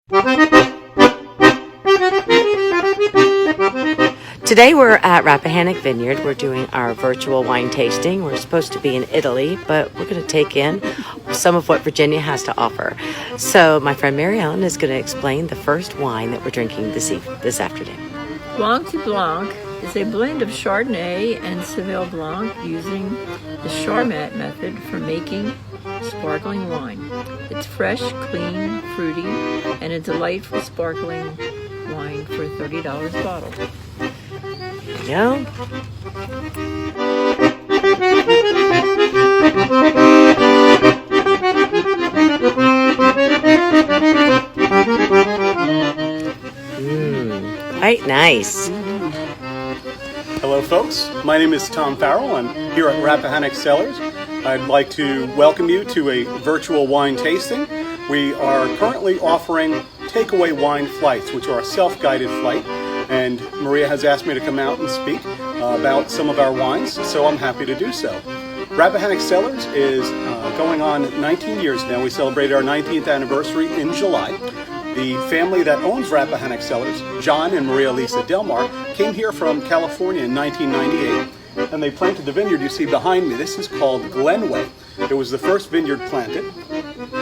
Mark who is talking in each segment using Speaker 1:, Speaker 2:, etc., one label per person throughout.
Speaker 1: Today we're at Rappahannock Vineyard. We're doing our virtual wine tasting. We're supposed to be in Italy, but we're going to take in some of what Virginia has to offer. So my friend Mary Ellen is going to explain the first wine that we're drinking this afternoon.
Speaker 2: Blanc de Blanc is a blend of Chardonnay and Seville Blanc using the Charmat method for making sparkling wine. It's fresh, clean, fruity, and a delightful sparkling wine for $30 a bottle.
Speaker 1: There you go. Quite nice.
Speaker 3: Hello folks, my name is Tom Farrell. I'm here at Rappahannock Cellars. I'd like to welcome you to a virtual wine tasting. We are currently offering takeaway wine flights, which are a self-guided flight, and Maria has asked me to come out and speak about some of our wines, so I'm happy to do so. Rappahannock Cellars is going on 19 years now. We celebrated our 19th anniversary in July. The family that owns Rappahannock Cellars, John and Maria Lisa Delmar, came here from California in 1998, and they planted the vineyard you see behind me. This is called Glenway. It was the first vineyard planted.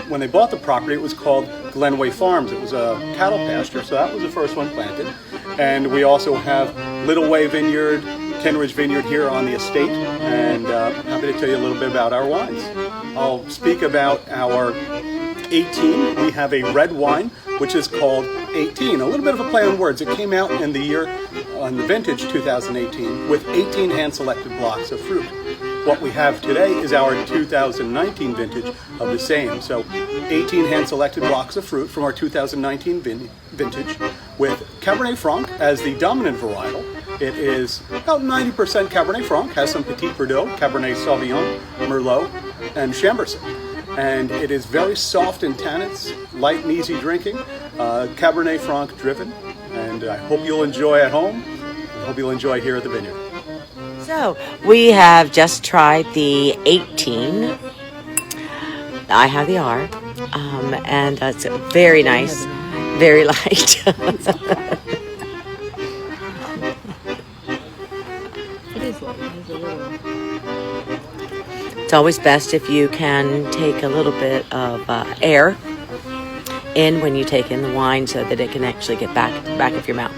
Speaker 3: When they bought the property, it was called Glenway Farms. It was a cattle pasture, so that was the first one planted. And we also have Little Way Vineyard, Kenridge Vineyard here on the estate, and happy to tell you a little bit about our wines. I'll speak about our 18. We have a red wine, which is called 18. A little bit of a play on words. It came out in the vintage 2018 with 18 hand-selected blocks of fruit. What we have today is our 2019 vintage of the same. So 18 hand-selected blocks of fruit from our 2019 vintage with Cabernet Franc as the dominant varietal. It is about 90% Cabernet Franc, has some Petit Verdot, Cabernet Sauvignon, Merlot, and Chambourcin. And it is very soft in tannins, light and easy drinking, Cabernet Franc driven, and I hope you'll enjoy at home. I hope you'll enjoy here at the vineyard.
Speaker 1: So we have just tried the 18. I have the R, and it's very nice, very light. It's always best if you can take a little bit of air in when you take in the wine so that it can actually get back of your mouth.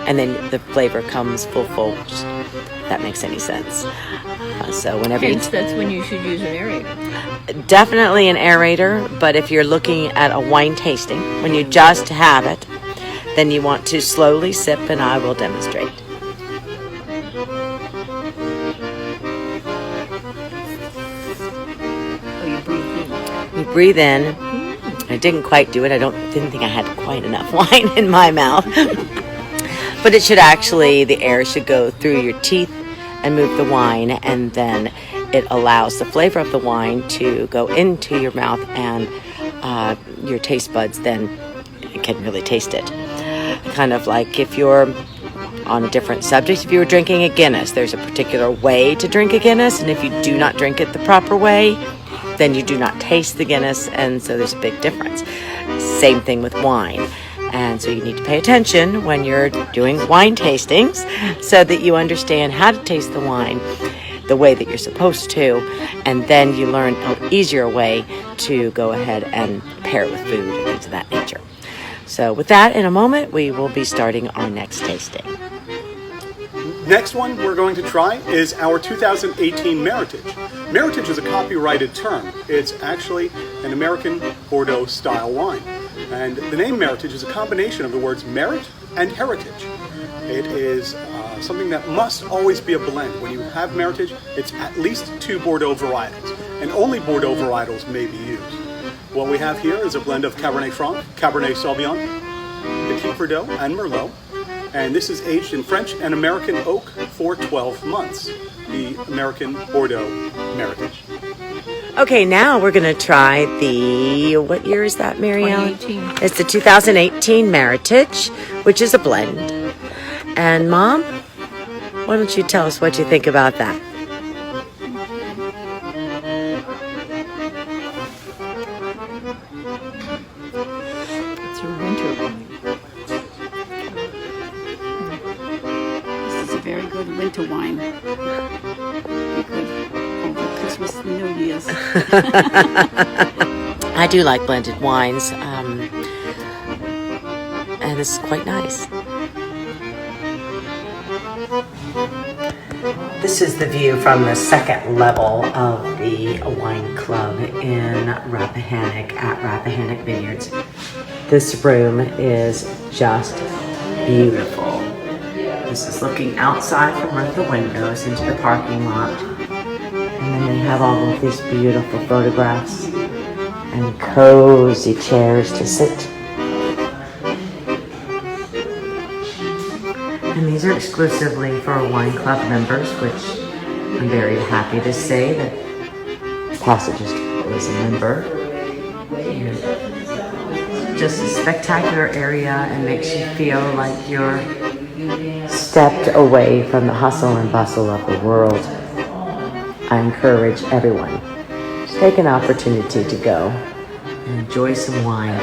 Speaker 1: And then the flavor comes full force, if that makes any sense. So whenever
Speaker 2: that's when you should use an aerator.
Speaker 1: Definitely an aerator, but if you're looking at a wine tasting, when you just have it, then you want to slowly sip, and I will demonstrate. You breathe in. I didn't quite do it. Didn't think I had quite enough wine in my mouth. But it should actually, the air should go through your teeth and move the wine, and then it allows the flavor of the wine to go into your mouth, and your taste buds then can really taste it. Kind of like if you're on a different subject, if you were drinking a Guinness, there's a particular way to drink a Guinness, and if you do not drink it the proper way, then you do not taste the Guinness, and so there's a big difference. Same thing with wine. And so you need to pay attention when you're doing wine tastings so that you understand how to taste the wine the way that you're supposed to, and then you learn an easier way to go ahead and pair it with food and things of that nature. So with that, in a moment, we will be starting our next tasting.
Speaker 3: Next one we're going to try is our 2018 Meritage. Meritage is a copyrighted term. It's actually an American Bordeaux style wine. And the name Meritage is a combination of the words merit and heritage. It is something that must always be a blend. When you have Meritage, it's at least 2 Bordeaux varietals, and only Bordeaux varietals may be used. What we have here is a blend of Cabernet Franc, Cabernet Sauvignon, Petit Verdot, and Merlot. And this is aged in French and American oak for 12 months, the American Bordeaux Meritage.
Speaker 1: Okay, now we're going to try the, what year is that, Mary Ellen?
Speaker 2: 2018.
Speaker 1: It's the 2018 Meritage, which is a blend. And Mom, why don't you tell us what you think about that?
Speaker 2: It's your winter wine.
Speaker 4: This is a very good winter wine. Be good over Christmas and New Year's.
Speaker 1: I do like blended wines, and this is quite nice. This is the view from the second level of the wine club in Rappahannock at Rappahannock Vineyards. This room is just beautiful. This is looking outside from one of the windows into the parking lot. And then they have all of these beautiful photographs and cozy chairs to sit. And these are exclusively for wine club members, which I'm very happy to say that Passage is a member. And just a spectacular area and makes you feel like you're stepped away from the hustle and bustle of the world. I encourage everyone to take an opportunity to go and enjoy some wine.